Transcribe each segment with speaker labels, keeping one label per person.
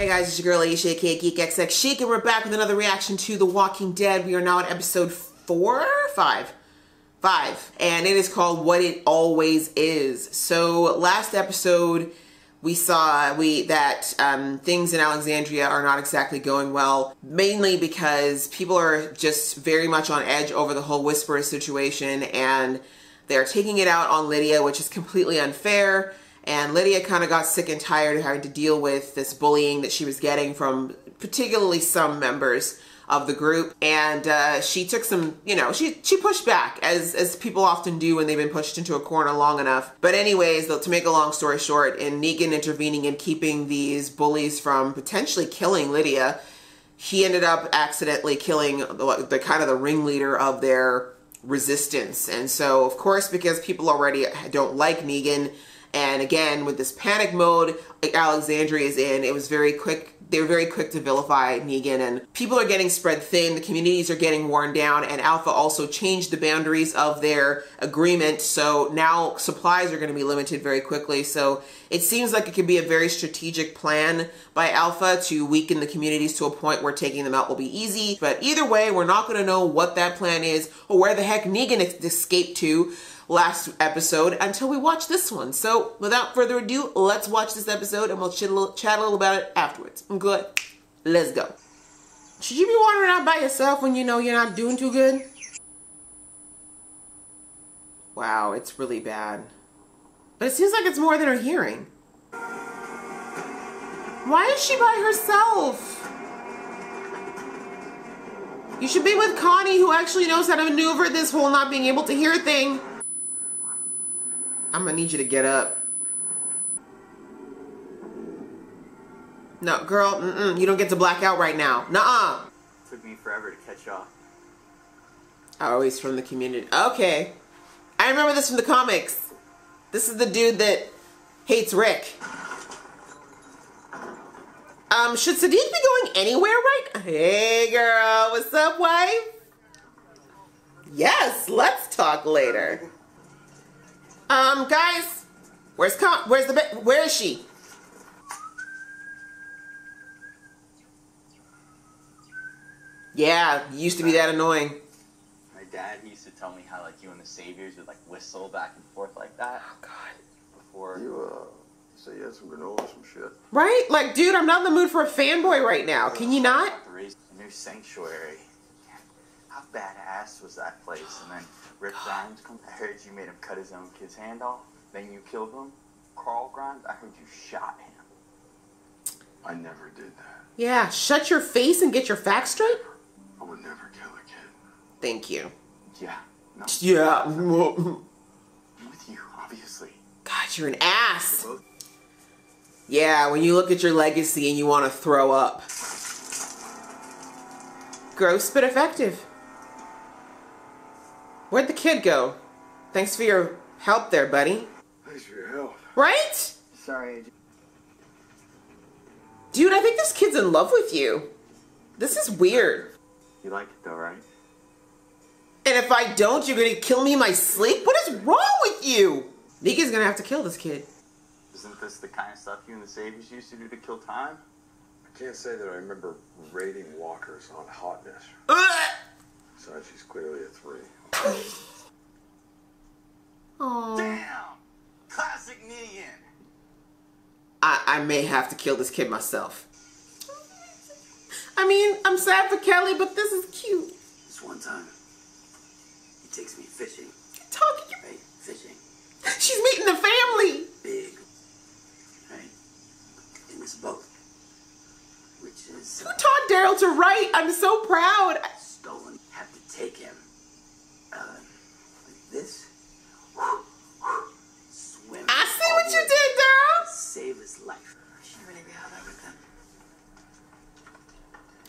Speaker 1: Hey guys, it's your girl Aisha, aka GeekXX Chic, and we're back with another reaction to The Walking Dead. We are now at episode 5, and it is called What It Always Is. So last episode we saw that things in Alexandria are not exactly going well, mainly because people are just very much on edge over the whole Whisperer situation, and they're taking it out on Lydia, which is completely unfair. And Lydia kind of got sick and tired of having to deal with this bullying that she was getting from particularly some members of the group. And she took some, she pushed back, as people often do when they've been pushed into a corner long enough. But anyways, to make a long story short, in Negan intervening and keeping these bullies from potentially killing Lydia, he ended up accidentally killing the kind of the ringleader of their resistance. And so, of course, because people already don't like Negan, and again, with this panic mode Alexandria is in, it was very quick. They were very quick to vilify Negan, and people are getting spread thin. The communities are getting worn down, and Alpha also changed the boundaries of their agreement. So now supplies are going to be limited very quickly. So it seems like it could be a very strategic plan by Alpha to weaken the communities to a point where taking them out will be easy. But either way, we're not going to know what that plan is or where the heck Negan escaped to last episode until we watch this one. So without further ado, let's watch this episode and we'll chat a little about it afterwards. Good. Let's go. Should you be wandering out by yourself when you know you're not doing too good? Wow, it's really bad. But it seems like it's more than her hearing. Why is she by herself? You should be with Connie, who actually knows how to maneuver this whole not being able to hear thing. I'm gonna need you to get up. No, girl, you don't get to black out right now. Nuh-uh.
Speaker 2: Took me forever to catch up.
Speaker 1: Oh, he's from the community. Okay. I remember this from the comics. This is the dude that hates Rick. Should Sadiq be going anywhere right? Hey, girl, what's up, wife? Yes, let's talk later. Guys, where is she? Yeah, used to be that annoying.
Speaker 2: My dad used to tell me how like you and the Saviors would like whistle back and forth like that.
Speaker 1: Oh God.
Speaker 2: Before
Speaker 3: you say you had some granola or some shit.
Speaker 1: Right? Like, dude, I'm not in the mood for a fanboy right now. Can you not?
Speaker 2: A new sanctuary. How badass was that place? And then Rick Grimes, I heard you made him cut his own kid's hand off. Then you killed him. Carl Grimes, I heard you shot him.
Speaker 3: I never did that.
Speaker 1: Yeah, shut your face and get your facts straight.
Speaker 3: I would never kill a kid.
Speaker 1: Thank you.
Speaker 2: Yeah. No.
Speaker 1: Yeah.
Speaker 2: With you, obviously.
Speaker 1: God, you're an ass. Yeah, when you look at your legacy and you want to throw up. Gross but effective. Where'd the kid go? Thanks for your help there, buddy.
Speaker 3: Thanks for your help.
Speaker 1: Right?
Speaker 2: Sorry.
Speaker 1: Dude, I think this kid's in love with you. This is weird.
Speaker 2: You like it though, right?
Speaker 1: And if I don't, you're gonna kill me in my sleep? What is wrong with you? Negan's gonna have to kill this kid.
Speaker 2: Isn't this the kind of stuff you and the Saviors used to do to kill time?
Speaker 3: I can't say that I remember rating walkers on hotness. Besides, she's clearly a 3.
Speaker 1: Oh.
Speaker 2: Damn! Classic Negan!
Speaker 1: I may have to kill this kid myself. I mean, I'm sad for Kelly, but this is cute.
Speaker 4: This one time, he takes me fishing.
Speaker 1: Talking.
Speaker 4: Right? Fishing.
Speaker 1: She's meeting the family.
Speaker 4: Big. Right? In this boat. Which is...
Speaker 1: Who taught Daryl to write? I'm so proud.
Speaker 4: Stolen. Have to take him. Like this. Swim.
Speaker 1: I see what you did, Daryl.
Speaker 4: Save his life. She really be how that with them.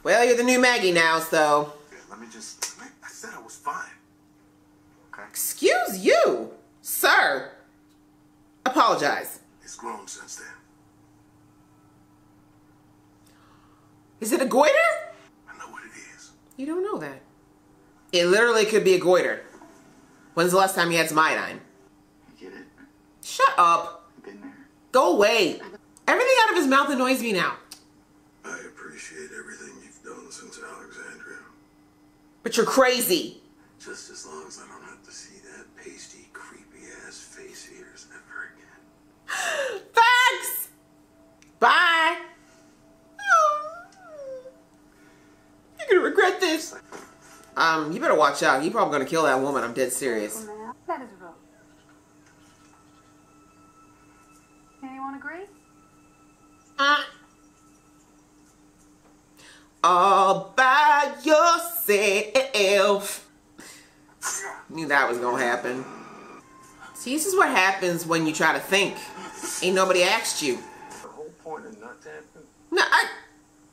Speaker 1: Well, you're the new Maggie now, so...
Speaker 3: Let me just... I said I was fine. Okay?
Speaker 1: Excuse you, sir. Apologize.
Speaker 3: It's grown since then.
Speaker 1: Is it a goiter?
Speaker 3: I know what it is.
Speaker 1: You don't know that. It literally could be a goiter. When's the last time you had some iodine?
Speaker 2: You get it?
Speaker 1: Shut up.
Speaker 2: Been there.
Speaker 1: Go away. Everything out of his mouth annoys me now. But you're crazy.
Speaker 3: Just as long as I don't have to see that pasty, creepy-ass face of yours ever again.
Speaker 1: Facts! Bye! You're gonna regret this. You better watch out. You're probably gonna kill that woman. I'm dead serious.
Speaker 5: That is wrong. Anyone agree?
Speaker 1: All by yourself. Knew that was gonna happen. See, this is what happens when you try to think. Ain't nobody asked you.
Speaker 3: The whole point of nut tapping?
Speaker 1: No,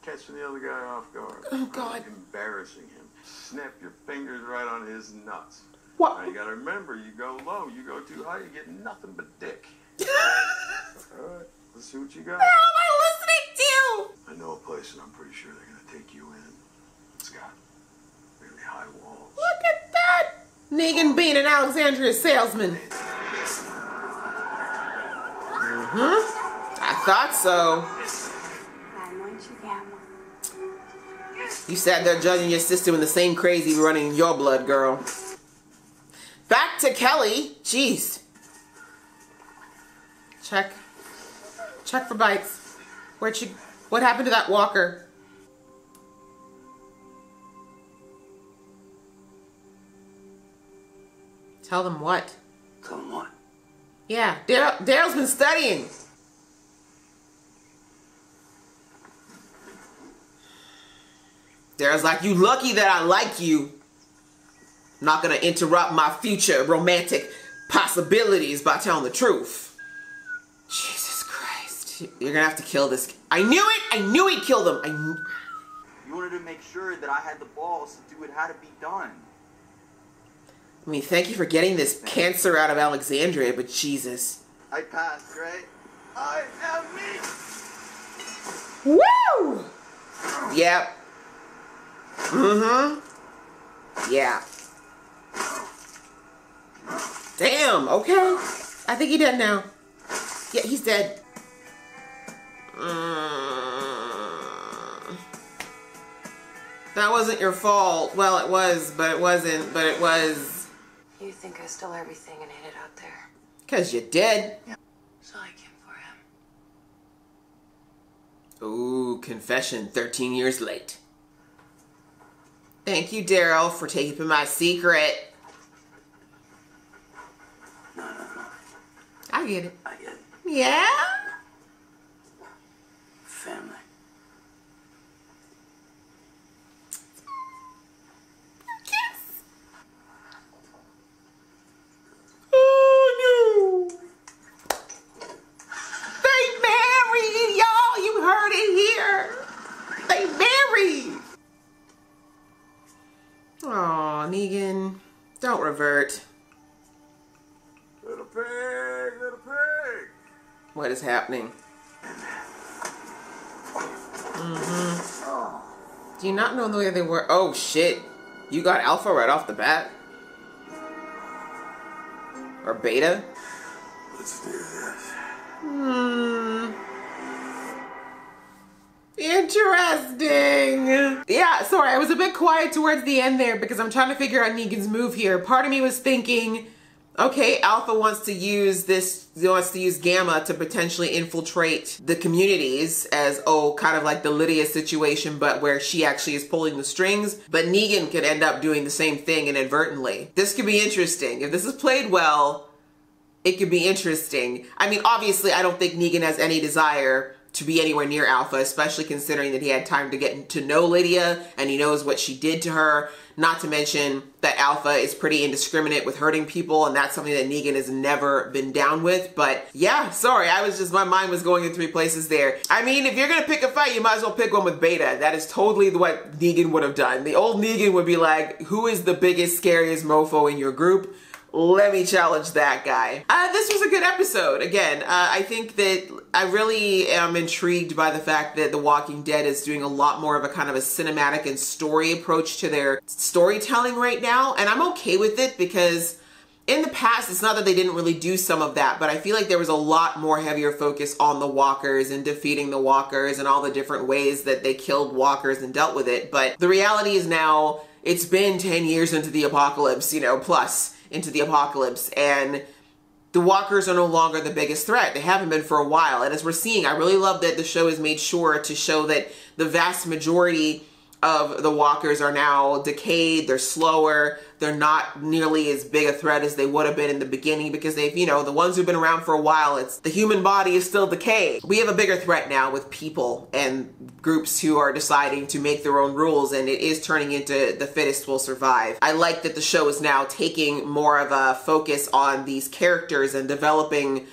Speaker 3: Catching the other guy off guard.
Speaker 1: Oh, God.
Speaker 3: Embarrassing him. Snap your fingers right on his nuts.
Speaker 1: What?
Speaker 3: Now you gotta remember, you go low, you go too high, you get nothing but dick. Alright, let's see what you got.
Speaker 1: What am I listening to?
Speaker 3: I know a place and I'm pretty sure they're gonna take you in. It's got really high walls.
Speaker 1: Look at that! Negan being an Alexandria salesman. I thought so.
Speaker 5: I want you, Gamma.
Speaker 1: You sat there judging your sister when the same crazy running in your blood, girl. Back to Kelly. Jeez. Check for bites. What happened to that walker? Tell them what?
Speaker 4: Tell him what?
Speaker 1: Yeah, Daryl's been studying. Daryl's like, you lucky that I like you. I'm not gonna interrupt my future romantic possibilities by telling the truth. Jesus Christ. You're gonna have to kill this. I knew it! I knew he'd kill them.
Speaker 2: You wanted to make sure that I had the balls to do it had to be done.
Speaker 1: I mean, thank you for getting this cancer out of Alexandria, but Jesus.
Speaker 2: I passed, right? I am me!
Speaker 1: Woo! Yep. Yeah. Damn, okay. I think he's dead now. Yeah, he's dead. That wasn't your fault. Well, it was, but it wasn't, but it was.
Speaker 6: You think I stole everything and hid it out there?
Speaker 1: 'Cause you did.
Speaker 6: So I came for him.
Speaker 1: Ooh, confession 13 years late. Thank you, Daryl, for taking my secret.
Speaker 4: No.
Speaker 1: I get it.
Speaker 4: I get it.
Speaker 1: Yeah?
Speaker 4: Family.
Speaker 1: Yes. Oh, no. They married, y'all. You heard it here. They married. Aw, Negan. Don't revert.
Speaker 3: Little pig, little pig.
Speaker 1: What is happening? Do you not know the way they were? Oh, shit. You got Alpha right off the bat? Or Beta?
Speaker 3: Let's do this.
Speaker 1: Interesting. Yeah, sorry, I was a bit quiet towards the end there because I'm trying to figure out Negan's move here. Part of me was thinking, okay, Alpha wants to use Gamma to potentially infiltrate the communities as, kind of like the Lydia situation, but where she actually is pulling the strings. But Negan could end up doing the same thing inadvertently. This could be interesting. If this is played well, it could be interesting. I mean, obviously, I don't think Negan has any desire to be anywhere near Alpha, especially considering that he had time to get to know Lydia and he knows what she did to her. Not to mention that Alpha is pretty indiscriminate with hurting people, and that's something that Negan has never been down with. But yeah, sorry, my mind was going in three places there. I mean, if you're gonna pick a fight, you might as well pick one with Beta. That is totally what Negan would have done. The old Negan would be like, who is the biggest, scariest mofo in your group? Let me challenge that guy. This was a good episode. Again, I think that I really am intrigued by the fact that The Walking Dead is doing a lot more of a kind of a cinematic and story approach to their storytelling right now. And I'm okay with it because in the past, it's not that they didn't really do some of that, but I feel like there was a lot more heavier focus on the walkers and defeating the walkers and all the different ways that they killed walkers and dealt with it. But the reality is now, it's been 10 years into the apocalypse, you know, plus into the apocalypse, and the walkers are no longer the biggest threat. They haven't been for a while. And as we're seeing, I really love that the show has made sure to show that the vast majority of the walkers are now decayed, they're slower, they're not nearly as big a threat as they would have been in the beginning, because they've, you know, the ones who've been around for a while, it's the human body is still decayed. We have a bigger threat now with people and groups who are deciding to make their own rules, and it is turning into the fittest will survive. I like that the show is now taking more of a focus on these characters and developing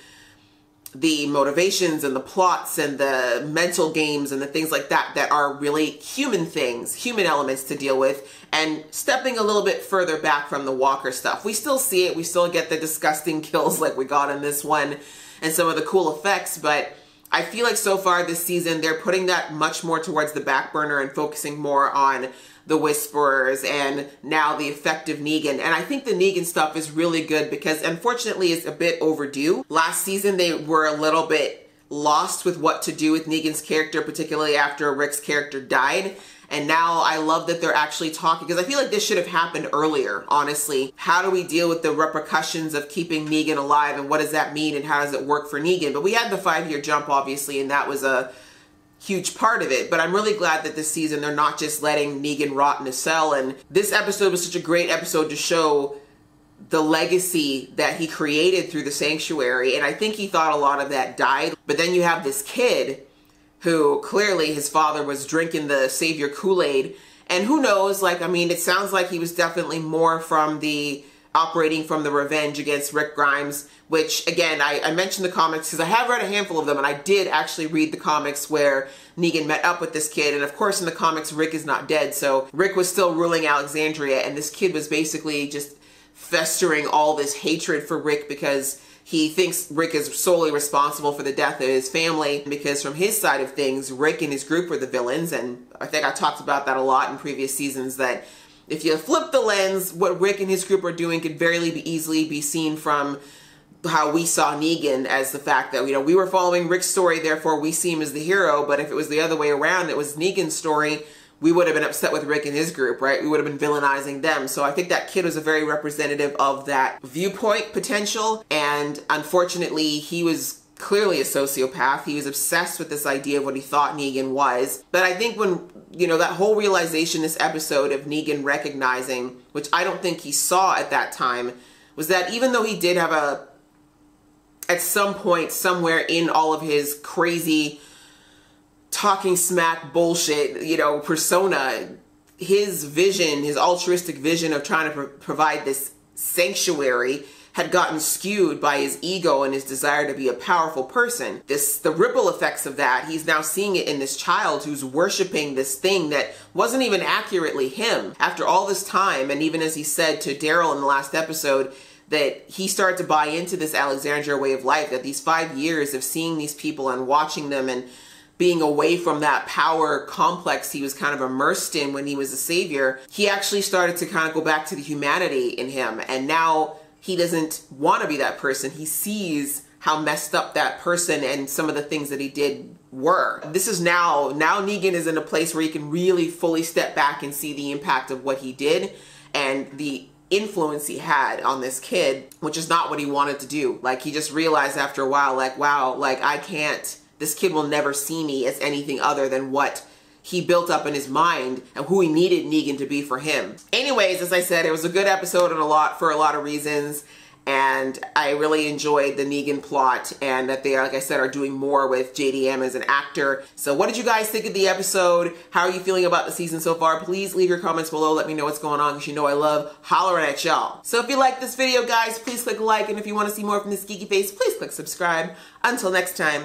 Speaker 1: the motivations and the plots and the mental games and the things like that that are really human things, human elements to deal with, and stepping a little bit further back from the walker stuff. We still see it, we still get the disgusting kills like we got in this one and some of the cool effects, but I feel like so far this season they're putting that much more towards the back burner and focusing more on the Whisperers and now the effective Negan. And I think the Negan stuff is really good because unfortunately it's a bit overdue. Last season they were a little bit lost with what to do with Negan's character, particularly after Rick's character died. And now I love that they're actually talking, because I feel like this should have happened earlier, honestly. How do we deal with the repercussions of keeping Negan alive, and what does that mean, and how does it work for Negan? But we had the 5-year jump, obviously, and that was a huge part of it. But I'm really glad that this season they're not just letting Negan rot in a cell. And this episode was such a great episode to show the legacy that he created through the sanctuary. And I think he thought a lot of that died. But then you have this kid who clearly his father was drinking the savior Kool-Aid. And who knows, like, I mean, it sounds like he was definitely more from the operating from the revenge against Rick Grimes, which again, I mentioned the comics because I have read a handful of them, and I did actually read the comics where Negan met up with this kid. And of course in the comics Rick is not dead, so Rick was still ruling Alexandria, and this kid was basically just festering all this hatred for Rick because he thinks Rick is solely responsible for the death of his family, because from his side of things, Rick and his group were the villains. And I think I talked about that a lot in previous seasons, that if you flip the lens, what Rick and his group are doing could very easily be seen from how we saw Negan, as the fact that, you know, we were following Rick's story, therefore we see him as the hero. But if it was the other way around, it was Negan's story, we would have been upset with Rick and his group, right? We would have been villainizing them. So I think that kid was a very representative of that viewpoint potential. And unfortunately, he was clearly a sociopath. He was obsessed with this idea of what he thought Negan was. But I think when, you know, that whole realization this episode of Negan recognizing, which I don't think he saw at that time, was that even though he did have a, at some point somewhere in all of his crazy talking smack bullshit, you know, persona, his vision, his altruistic vision of trying to provide this sanctuary had gotten skewed by his ego and his desire to be a powerful person. The ripple effects of that, he's now seeing it in this child who's worshiping this thing that wasn't even accurately him. After all this time, and even as he said to Daryl in the last episode, that he started to buy into this Alexandria way of life, that these 5 years of seeing these people and watching them and being away from that power complex he was kind of immersed in when he was a savior, he actually started to kind of go back to the humanity in him. And now he doesn't want to be that person. He sees how messed up that person and some of the things that he did were. This is now Negan is in a place where he can really fully step back and see the impact of what he did and the influence he had on this kid, which is not what he wanted to do. Like, he just realized after a while, like, wow, like, I can't, this kid will never see me as anything other than what he built up in his mind and who he needed Negan to be for him. Anyways, as I said, it was a good episode and for a lot of reasons. And I really enjoyed the Negan plot, and that they, like I said, are doing more with JDM as an actor. So what did you guys think of the episode? How are you feeling about the season so far? Please leave your comments below. Let me know what's going on, because you know I love hollering at y'all. So if you like this video, guys, please click like. And if you want to see more from this geeky face, please click subscribe. Until next time.